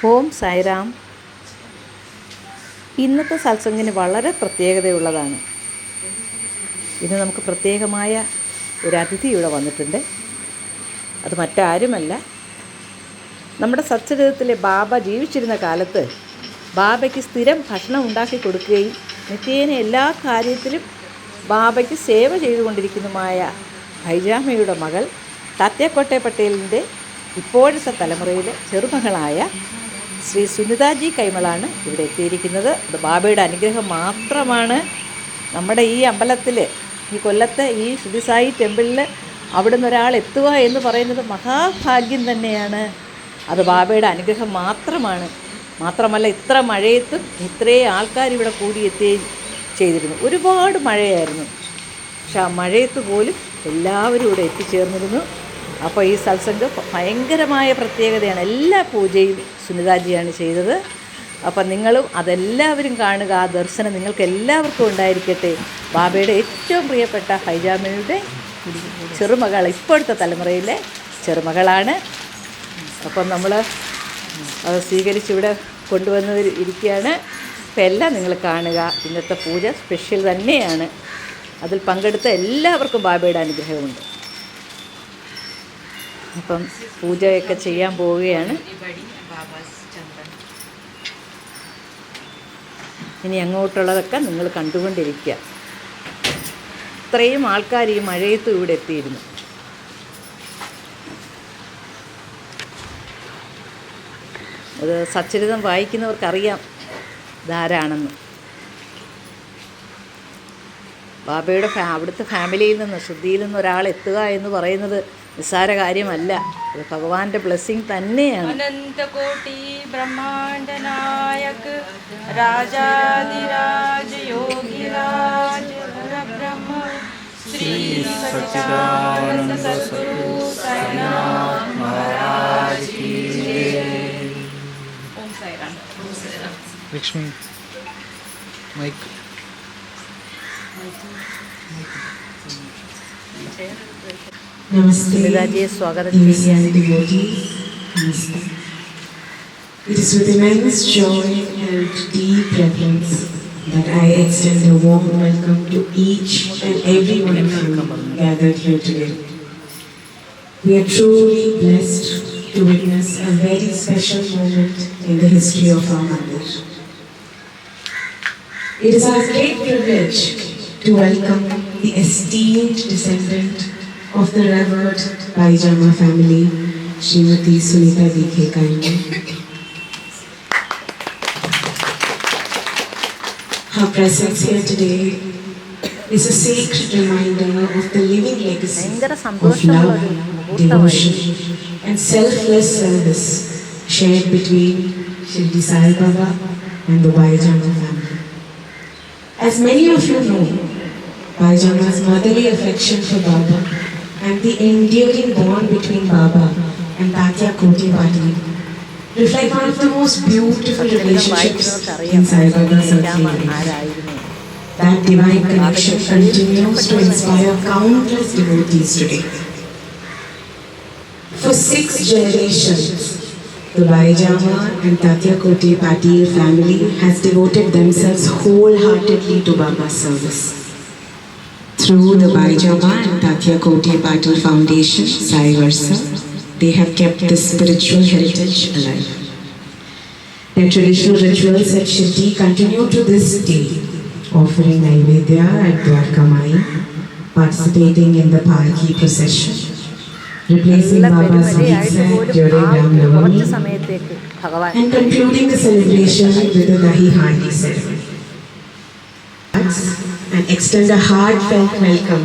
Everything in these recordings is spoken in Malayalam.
ഓം സായിറാം. ഇന്നത്തെ സത്സംഗിന് വളരെ പ്രത്യേകതയുള്ളതാണ്. ഇന്ന് നമുക്ക് പ്രത്യേകമായ ഒരു അതിഥി ഇവിടെ വന്നിട്ടുണ്ട്. അത് മറ്റാരുമല്ല, നമ്മുടെ സത്സംഗത്തിലെ ബാബ ജീവിച്ചിരുന്ന കാലത്ത് ബാബയ്ക്ക് സ്ഥിരം ഭക്ഷണം ഉണ്ടാക്കി കൊടുക്കുകയും നിത്യേന എല്ലാ കാര്യത്തിലും ബാബയ്ക്ക് സേവ ചെയ്തുകൊണ്ടിരിക്കുന്നതുമായ ഭൈജാമയുടെ മകൾ താത്യാക്കോട്ടെ പട്ടേലിൻ്റെ ഇപ്പോഴത്തെ തലമുറയിലെ ചെറുമകളായ ശ്രീ സുനിതാജി കൈമളാണ് ഇവിടെ എത്തിയിരിക്കുന്നത്. അത് ബാബയുടെ അനുഗ്രഹം മാത്രമാണ്. നമ്മുടെ ഈ അമ്പലത്തിൽ, ഈ കൊല്ലത്തെ ഈ ശ്രീസായി ടെമ്പിളിൽ അവിടെ നിന്ന് ഒരാൾ എത്തുക എന്ന് പറയുന്നത് മഹാഭാഗ്യം തന്നെയാണ്. അത് ബാബയുടെ അനുഗ്രഹം മാത്രമാണ്. മാത്രമല്ല, ഇത്ര മഴയത്തും ഇത്രയും ആൾക്കാർ ഇവിടെ കൂടിയെത്തുകയും ചെയ്തിരുന്നു. ഒരുപാട് മഴയായിരുന്നു, പക്ഷെ ആ മഴയത്ത് പോലും എല്ലാവരും ഇവിടെ എത്തിച്ചേർന്നിരുന്നു. അപ്പോൾ ഈ സത്സംഗം ഭയങ്കരമായ പ്രത്യേകതയാണ്. എല്ലാ പൂജയും സുനിതാജിയാണ് ചെയ്തത്. അപ്പം നിങ്ങളും അതെല്ലാവരും കാണുക. ആ ദർശനം നിങ്ങൾക്ക് എല്ലാവർക്കും ഉണ്ടായിരിക്കട്ടെ. ബാബയുടെ ഏറ്റവും പ്രിയപ്പെട്ട ഹൈജാമയുടെ ചെറുമകൾ, ഇപ്പോഴത്തെ തലമുറയിലെ ചെറുമകളാണ്. അപ്പം നമ്മൾ അത് സ്വീകരിച്ചിവിടെ കൊണ്ടുവന്ന് ഇരിക്കുകയാണ്. അപ്പം എല്ലാം നിങ്ങൾ കാണുക. ഇന്നത്തെ പൂജ സ്പെഷ്യൽ തന്നെയാണ്. അതിൽ പങ്കെടുത്ത എല്ലാവർക്കും ബാബയുടെ അനുഗ്രഹമുണ്ട്. അപ്പം പൂജയൊക്കെ ചെയ്യാൻ പോവുകയാണ്. ഇനി അങ്ങോട്ടുള്ളതൊക്കെ നിങ്ങൾ കണ്ടുകൊണ്ടിരിക്കുക. ഇത്രയും ആൾക്കാർ ഈ മഴയത്ത് ഇവിടെ എത്തിയിരുന്നു. അത് സച്ചരിതം വായിക്കുന്നവർക്കറിയാം ഇതാരാണെന്ന്. ബാബയുടെ അവിടുത്തെ ഫാമിലിയിൽ നിന്ന്, ശ്രുതിയിൽ നിന്ന് ഒരാൾ എത്തുക എന്ന് പറയുന്നത് നിസ്സാര കാര്യമല്ല. അത് ഭഗവാന്റെ ബ്ലെസ്സിങ് തന്നെയാണ്. അനന്തകോടി ബ്രഹ്മാണ്ഡ നായക് രാജാധിരാജ യോഗിരാജ പരബ്രഹ്മ ശ്രീ സച്ചിദാനന്ദ സദ്ഗുരു സായിനാഥ് മഹാരാജ് കി ജയ്. ഓം സായിറാം. ലക്ഷ്മി മൈക്ക്. Namaste. സുനിതാജിയെ സ്വാഗതം Namaste, ചെയ്യുകയാണ്. devotees. Namaste. It is with immense joy and deep reverence that I extend a warm welcome to each and every one of you gathered here today. We are truly blessed to witness a very special moment in the history of our mandir. It is our great privilege to welcome the esteemed descendant of the revered Bhaijama family, Srimati Sunita Dikhe Kaimla. Her presence here today is a sacred reminder of the living legacy of love, devotion and selfless service shared between Shirdi Sai Baba and the Bhaijama family. As many of you know, Bhaijama's motherly affection for Baba and the enduring bond between Baba and Tatyakote Patil reflect one of the most beautiful relationships in Sai Baba's earthly life. That divine connection continues to inspire countless devotees today. For 6 generations, the Bhaijama and Tatyakote Patil family has devoted themselves wholeheartedly to Baba's service. Through the Bhaijama and Tatyakote Patil Foundation, Sai Varsa, they have kept this spiritual heritage alive. Their traditional rituals at Shirdi continue to this day, offering Naivedya at Dwarka Mai, participating in the Palki procession, replacing Baba's Veetsa during Ram Navami, and concluding the celebration with the Dahi Handi ceremony. And extend a heartfelt welcome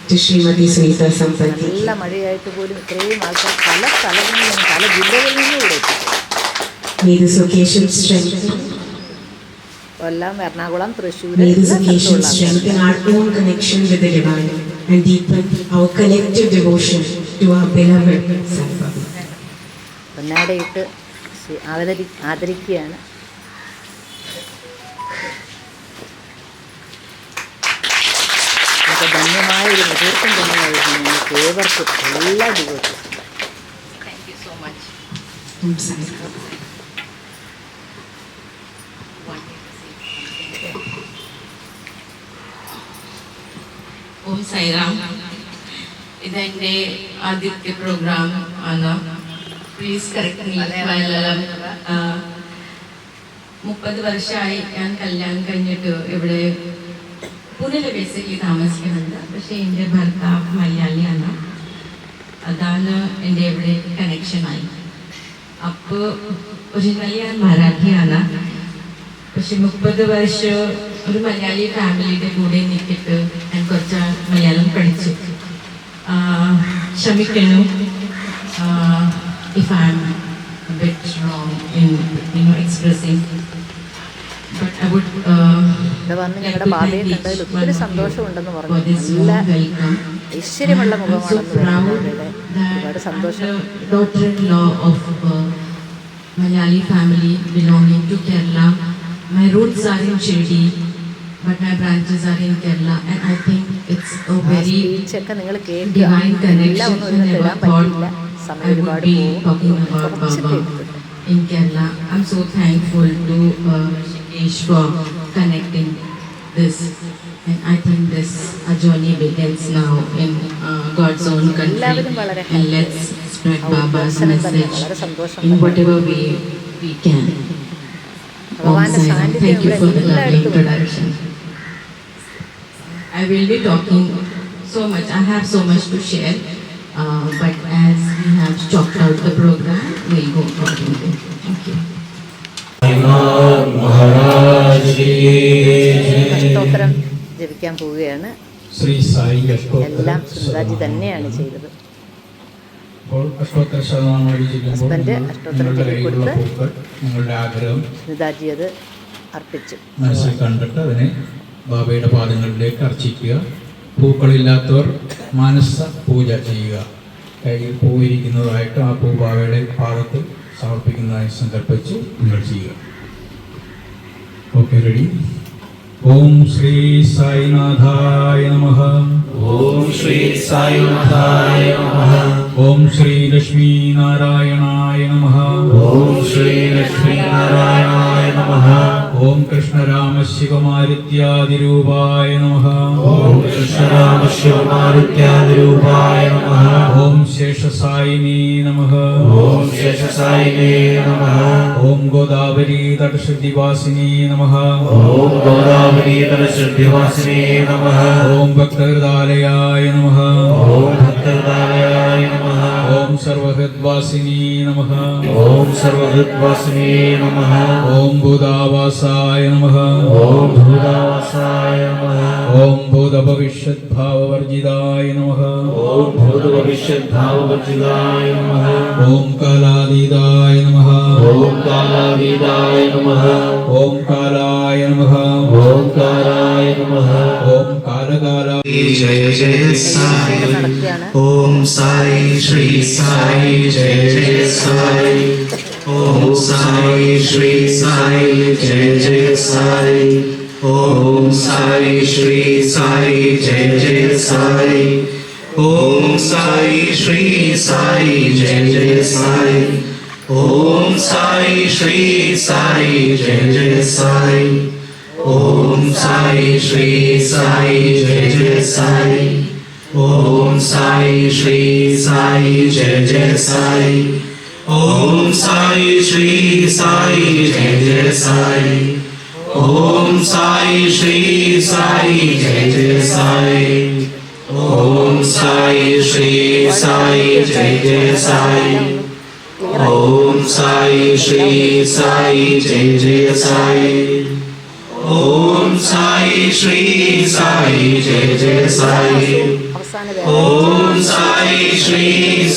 to Srimati Sunita Sampati. നല്ല മഴയായിട്ട് പോലും ഇത്രയും ആൾക്കാർ പല സ്ഥലങ്ങളിൽ നിന്നും, പല ജില്ലകളിൽ നിന്നും ഇവിടെ എത്തി. May this occasion strengthen. Kollam, Ernakulam, Thrissur, May this occasion strengthen our own connection with the divine and deepen our collective devotion to our beloved Sai Baba. പൊന്നാടയിട്ട് ആദരിക്കുകയാണ്. ധന്യമായ ഒരു മുഹൂർത്തം തന്നെയായിരുന്നു നിങ്ങൾക്ക് ഏവർക്കും, എല്ലാ ദിവസവും. Thank you so much. Om Sai Baba. ഓം സൈറാം. ഇതെൻ്റെ ആദ്യത്തെ പ്രോഗ്രാം ആണ്. Please correct me. 30 വർഷമായി ഞാൻ കല്യാണം കഴിഞ്ഞിട്ട് ഇവിടെ പുനല ബേസിക്കലി താമസിക്കുന്നുണ്ട്. പക്ഷേ എൻ്റെ ഭർത്താവ് മലയാളിയാണ്. അതാണ് എൻ്റെ ഇവിടെ കണക്ഷനായി. അപ്പോൾ ഒറിജിനലി ഞാൻ മറാഠിയാണ്. പക്ഷെ 30 വർഷം ഒരു മലയാളി ഫാമിലിയുടെ കൂടെ നിൽക്കിട്ട് ഞാൻ കുറച്ച് മലയാളം പഠിച്ചു. ക്ഷമിക്കുന്നു if I'm a bit wrong in expressing, but I would ഇവിടെ വന്ന് ഞങ്ങളുടെ ബാബയെ കണ്ടതിൽ ഒത്തിരി സന്തോഷമുണ്ടെന്ന് പറഞ്ഞു. നല്ല ഐശ്വര്യമുള്ള മുഖമാണെന്ന് ഒരുപാട് സന്തോഷം. daughter-in-law of Malayali family belonging to Kerala. My roots are in Shirdi, but my branches are in Kerala, and I think it's a very സ്പീച്ചൊക്കെ നിങ്ങൾ കേൾക്കുക. divine connection. എല്ലാം ഒന്നും I ഇരുന്ന് never തരാൻ thought പറ്റില്ല. സമയം I would ഒരുപാട് be പോകും. talking about കുറച്ച് Baba കേട്ടിട്ടുണ്ട്. in Kerala. I'm so thankful to Rishikesh for connecting this, and I think this journey begins now in God's own country, and let's spread Baba's message in whatever way we can. Om Sai. Thank you for the lovely introduction. I will be talking so much. I have so much to share, but as we have chalked out the program, we'll go accordingly. Thank you. അഷ്ടോത്തരം ജപിക്കാൻ പോവുകയാണ്. ശ്രീ സായി എല്ലാം സുന്ദാജി തന്നെയാണ് ചെയ്തത്. അഷ്ടോത്തര ശതമാനം ഹസ്ബൻഡ് അഷ്ടോത്തരം ചൊല്ലിക്കൊടുത്ത് നിങ്ങളുടെ ആഗ്രഹം സുന്ദാജി അത് അർപ്പിച്ചു. മനസ്സിൽ കണ്ടിട്ട് അതിനെ ബാബയുടെ പാദങ്ങളിലേക്ക് അർച്ചിക്കുക. പൂക്കളില്ലാത്തവർ മാനസ പൂജ ചെയ്യുക. കയ്യിൽ പൂവിരിക്കുന്നതായിട്ട് ആ പൂ ബാബയുടെ പാദത്തിൽ സമർപ്പിക്കുന്നതായി സങ്കല്പിച്ച് നിങ്ങൾ ചെയ്യുക. Okay, ready? ഓം ശ്രീ സായിനാഥായ നമഃ. ഓം ശ്രീ സായിനാഥായ നമഃ. ഓം ശ്രീ ലക്ഷ്മീനാരായണായ നമഃ. ഓം ശ്രീ ലക്ഷ്മീനാരായണായ നമഃ. ഓം കൃഷ്ണരാമശിവമാരുത്യാദിരൂപായ നമഃ. ഓം കൃഷ്ണരാമശിവമാരുത്യാദിരൂപായ നമഃ. ഓം ശേഷസായിനേ നമഃ. ഓം ശേഷസായിനേ നമഃ. ഓം ഗോദാവരീ തടശ്രുതിവാസിനേ നമഃ. ഓം ഗോദാവരീ തടശ്രുതിവാസിനേ നമഃ. ഓം ഭക്തഹൃദാലയായ നമഃ. ഓം ഭക്തഹൃദാലയായ നമഃ. ഓം സർവഹൃദ്വാസിനേ നമഃ. ഓം സർവഹൃദ്വാസിനേ നമഃ. ഓം ഭൂതാവാസായ നമഃ. ഓം ഭൂതാവാസായ നമഃ. ഓം ഭൂതഭവിഷ്യദ്ഭാവവർജിതായ നമഃ. ഓം ഭൂതഭവിഷ്യദ്ഭാവവർജിതായ നമഃ. ഓം കാലാതീതായ നമഃ. ഓം കാലാതീതായ നമഃ. ഓം കാലായ നമഃ. ഓം കാലായ നമഃ. ഓം കാലകാല. ജയ ജയ സായി. നടക്കുകയാണ്. ഓം സായി ശ്രീ സായി ജയ ജയ സായി. ഓം സായി ശ്രീ സായി ജയ ജയ സായി. ഓം സായി ശ്രീ സായി ജയ ജയ സായി. ഓം സായി ശ്രീ സായി ജയ ജയ സായി. ഓം സായി ശ്രീ സായി ജയ ജയ സായി. ഓം സായി ശ്രീ സായി ജയ ജയ സായി. ഓം സായി ശ്രീ സായി ജയ ജയ സായി. ഓം സായി ശ്രീ സായി ജയ ജയ സായി. ഓം സായി ശ്രീ സായി ജയ ജയ സായി. ഓം സായി ശ്രീ സായി ജയ ജയ സായി. ഓം സായി ശ്രീ സായി ജയ ജയ സായി. ഓം സായി ശ്രീ സായി ജയ ജയ സായി. അവസാന ഓം സായി ശ്രീ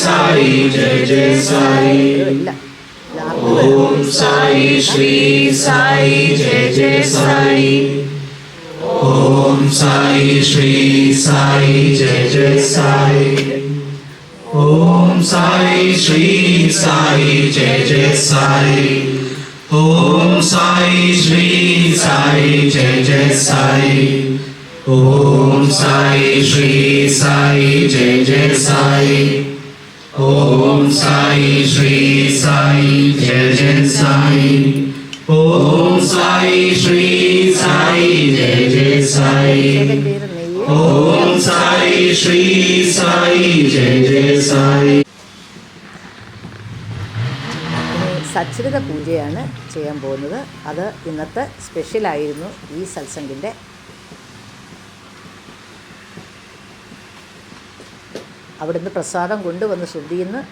സായി ജയ ജയ സായി. ഓം സായി ശ്രീ സായി ജയ ജയ സായി. ഓം സായി ശ്രീ സായി ജയ ജയ സായി. ഓം സായി ശ്രീ സായി ജയ ജയ സായി. ഓം സായി ശ്രീ സായി ജയ ജയ സായി. ഓം സായി ശ്രീ സായി ജയ ജയ സായി. ഓം സായി ശ്രീ സായി ജയ ജയ സായി. ഓം സായി ശ്രീ സായി ജയ ജയ സായി. ഓം സായി ശ്രീ സായി ജയ ജയ സായി. സച്ചരിത പൂജയാണ് ചെയ്യാൻ പോകുന്നത്. അത് ഇന്നത്തെ സ്പെഷ്യലായിരുന്നു ഈ സത്സംഗിൻ്റെ. അവിടുന്ന് പ്രസാദം കൊണ്ടുവന്ന് ശ്രുതിയിൽ നിന്ന്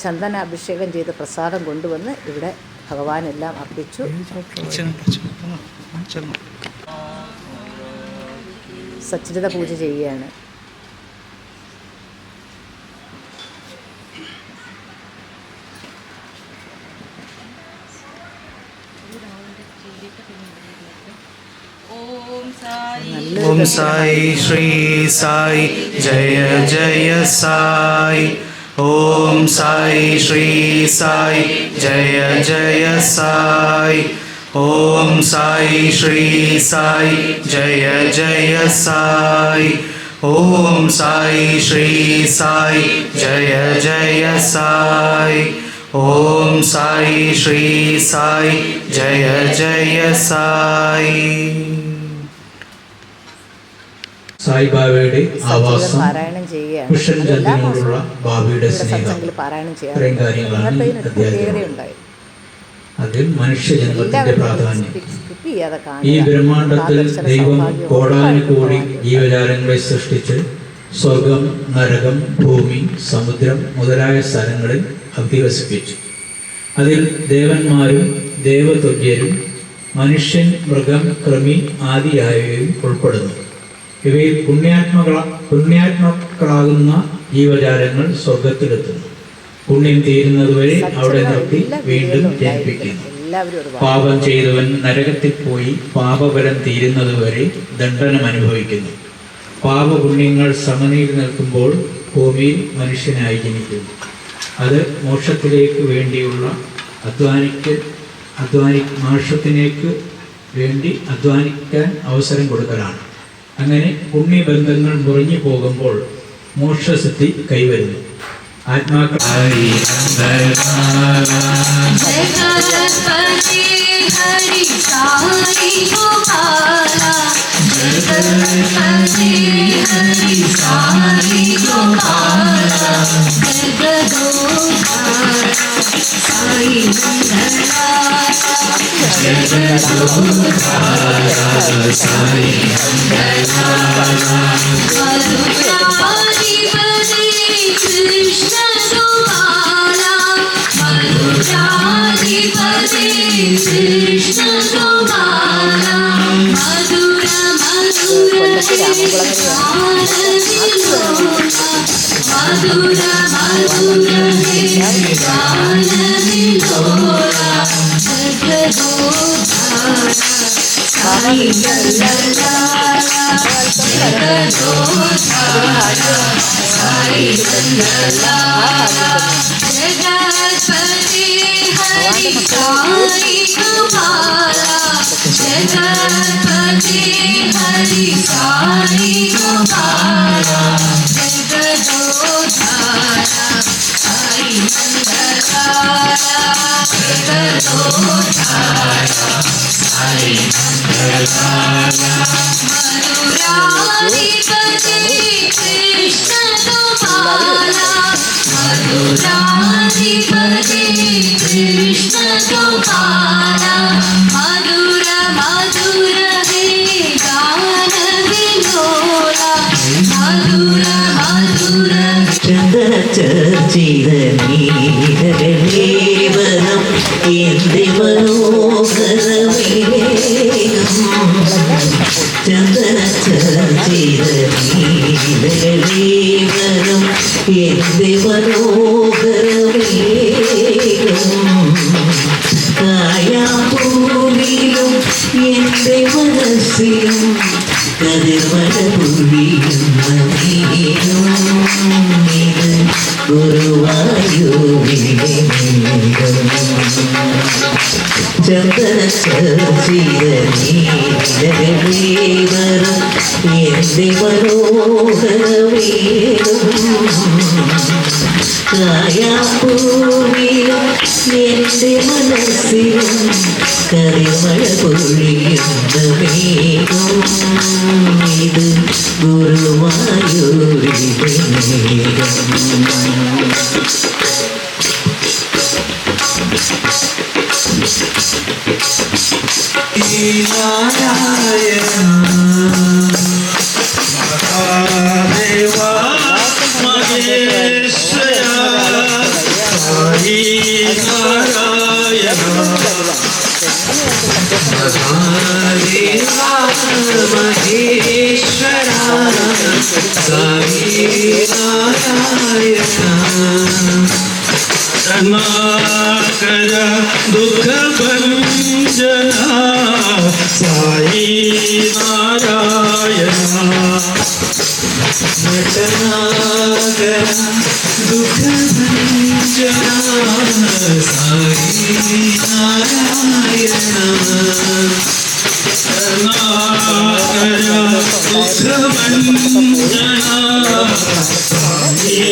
ചന്ദന അഭിഷേകം ചെയ്ത് പ്രസാദം കൊണ്ടുവന്ന് ഇവിടെ ഭഗവാനെല്ലാം അർപ്പിച്ചു. സച്ചരിത പൂജ ചെയ്യുകയാണ്. ഓം സായി ശ്രീ സായി ജയ ജയ സായി. ഓം സായി ശ്രീ സായി ജയ ജയ സായി. ഓം സായി ശ്രീ സായി ജയ ജയ സായി. ഓം സായി ശ്രീ സായി ജയ ജയ സായി. ഓം സായി ശ്രീ സായി ജയ ജയ സായി. സായിബാബയുടെ ആവാസം, പാരായണം ചെയ്യുകയാണ്. മിഷൻ ചന്ദ്രനോടുള്ള ബാബയുടെ സ്നേഹം, സത്സംഗിൽ പാരായണം ഇത്രയും ചെയ്യാറുണ്ട്. കാര്യങ്ങളാണ് ഇന്നത്തെ ഈ ഇതിനൊരു അധ്യായത്തിൽ. പ്രത്യേകതയുണ്ടായി. അതിൽ മനുഷ്യജന്മത്തിന്റെ എല്ലാവരും പ്രാധാന്യം. സ്കിപ്പ് ചെയ്യാതെ ഈ കാണുക. ബ്രഹ്മാണ്ടത്തിൽ പ്രാദർശന ദൈവം സൗഭാഗ്യം കോടാനുകോടി ഉറപ്പായിട്ടും ജീവജാലങ്ങളെ സൃഷ്ടിച്ച് സ്വർഗം, നരകം, ഭൂമി, സമുദ്രം മുതലായ സ്ഥലങ്ങളിൽ അധിവസിപ്പിച്ചു. അതിൽ ദേവന്മാരും ദേവതുല്യരും മനുഷ്യൻ, മൃഗം, കൃമി ആദിയായവയും ഉൾപ്പെടുന്നു. ഇവയിൽ പുണ്യാത്മാക്കളാകുന്ന ജീവജാലങ്ങൾ സ്വർഗത്തിലെത്തുന്നു. പുണ്യം തീരുന്നതുവരെ അവിടെ നിർത്തി വീണ്ടും ജനിപ്പിക്കുന്നു. എല്ലാവരും ഒരു പാപം ചെയ്തവൻ നരകത്തിൽ പോയി പാപഫലം തീരുന്നതുവരെ ദണ്ഡനം അനുഭവിക്കുന്നു. പാപപുണ്യങ്ങൾ സമനിയിൽ നിൽക്കുമ്പോൾ ഭൂമിയിൽ മനുഷ്യനായി ജനിക്കുന്നു. അത് മോക്ഷത്തിലേക്ക് വേണ്ടിയുള്ള മോക്ഷത്തിലേക്ക് വേണ്ടി അധ്വാനിക്കാൻ അവസരം കൊടുക്കലാണ്. അങ്ങനെ പുണ്യബന്ധങ്ങൾ മുറിഞ്ഞു പോകുമ്പോൾ മോക്ഷസിദ്ധി കൈവരുന്നു. ആത്മാക്കളായി जगत्पति हरि साई गोपाला, जगत्पति हरि साई गोपाला, जगदोधारा साई मंगलाला, जगदोधारा साई मंगलाला, मधुराधिपति कृष्ण गोपाला, मधुराधिपति कृष्ण गोपाला, मधुर मधुर मधुर मधुर गानविलोला, जगदोधारा साई मंगलाला, जगदोधारा साई मंगलाला, जगत्पति हरि साई गोपाला, जगत्पति हरि साई गोपाला, जगदोधारा साई मंगलाला, जगदोधारा साई मंगलाला, मधुराधिपति कृष्ण गोपाला, मधुराधिपति कृष्ण गोपाला, मधुर मधुर हे गान विलोला, मधुर मधुर ചന്ദനച്ചർച്ചിത നീലലേവനം എന്റെ മനോഹരമേകം, ചന്ദനച്ചർച്ചിത നീലലേവനം എന്റെ മനോഹരമേകം, കായാമ്പൂവിലും എന്റെ മനസ്സിലും കതിർമഴപുഴിയുന്ന നീരും, ഇത് ഗുരുവായൂരിലെ നീരം, ചന്ദനച്ചീതീവരം എന്റെ മനോഹരമേകം, കായാമ്പൂവിലും എന്റെ മനസ്സിലും കറിമഴ പൊഴിയുന്ന മേഘം ഇത് ഗുരുവായൂരിന്റെ മേഘം. മഹാദേവാ മഹേശ്വരാ സായി നാരായണ മഹാദേവാ മഹേശ്വരാ സായി നാരായണ കരുണാകര ദുഃഖഭഞ്ജന സായി നാരായണ നടനാകര ദുഃഖഭഞ്ജന സായി നാരായണ കരുണാകര ദുഃഖഭഞ്ജന സായി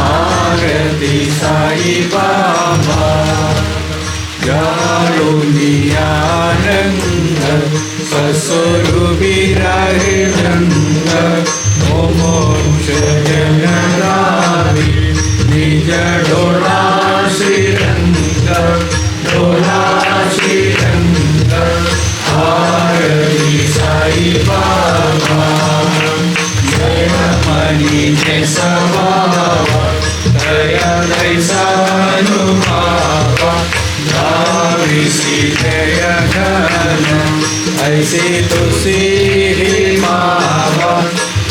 ആരതി സായി ബാബാ ജാളുനിയാനന്ദ സസ്വരൂപിരാഹിരന്ദ ഓമോക്ഷ ജനരാവി നിജ ഡോളാ ശ്രീരംഗ ഡോളാ ശ്രീരംഗ ആരതി സായി ബാബാ ജയമണി സ്വഭാവ ദയാനുഭാവ ധാവിസി ജയഗന ऐसे तुसी ही मावा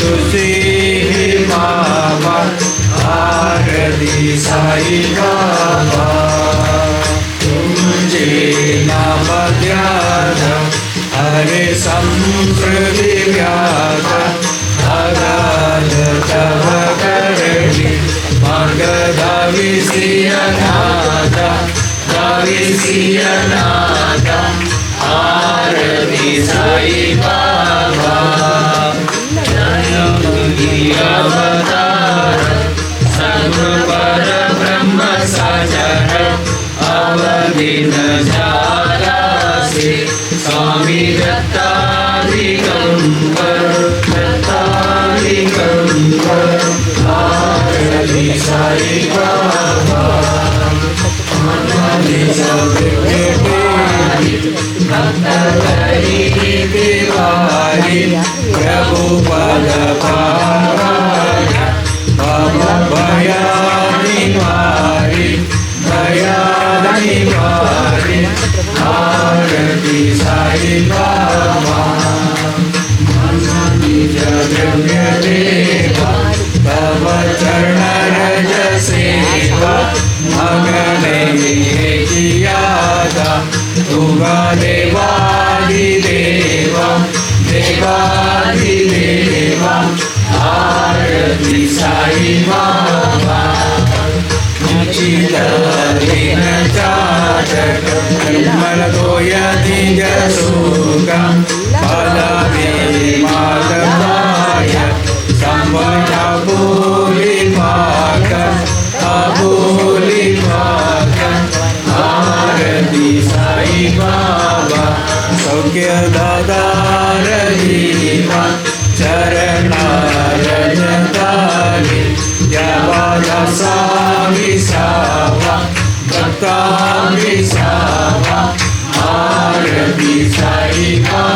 तुसी ही मावा आरती साई बाबा तुझे नाम ध्यान हरे संप्रति व्याध अगाध तव करणी मार्ग दाविसियनादा दाविसियनादा आरती साई बाबा जय अवतार सर्व पर ब्रह्म साजर अवधिन जालासे स्वामी दत्तादिगंबर दत्तादिगंबर आरती साई बाबा प्रभु पद भयानि मारि दयानि मारि आरती साई बाबा निज द्रव्य देवा तव चरण रज सेवा मगने कियादा तुगा देवादिदेवा देवादिदेवा आरती साई बाबा उचित दिन चाटक निर्मल गोय दिज सुगा फलवे मातवाय संवटा बोली पाक अबोली पाक आरती साई बाबा सौख्य दादार जीवा चरणार जतारी जवादा साविसावा भक्ता विसावा आरती साई बाबा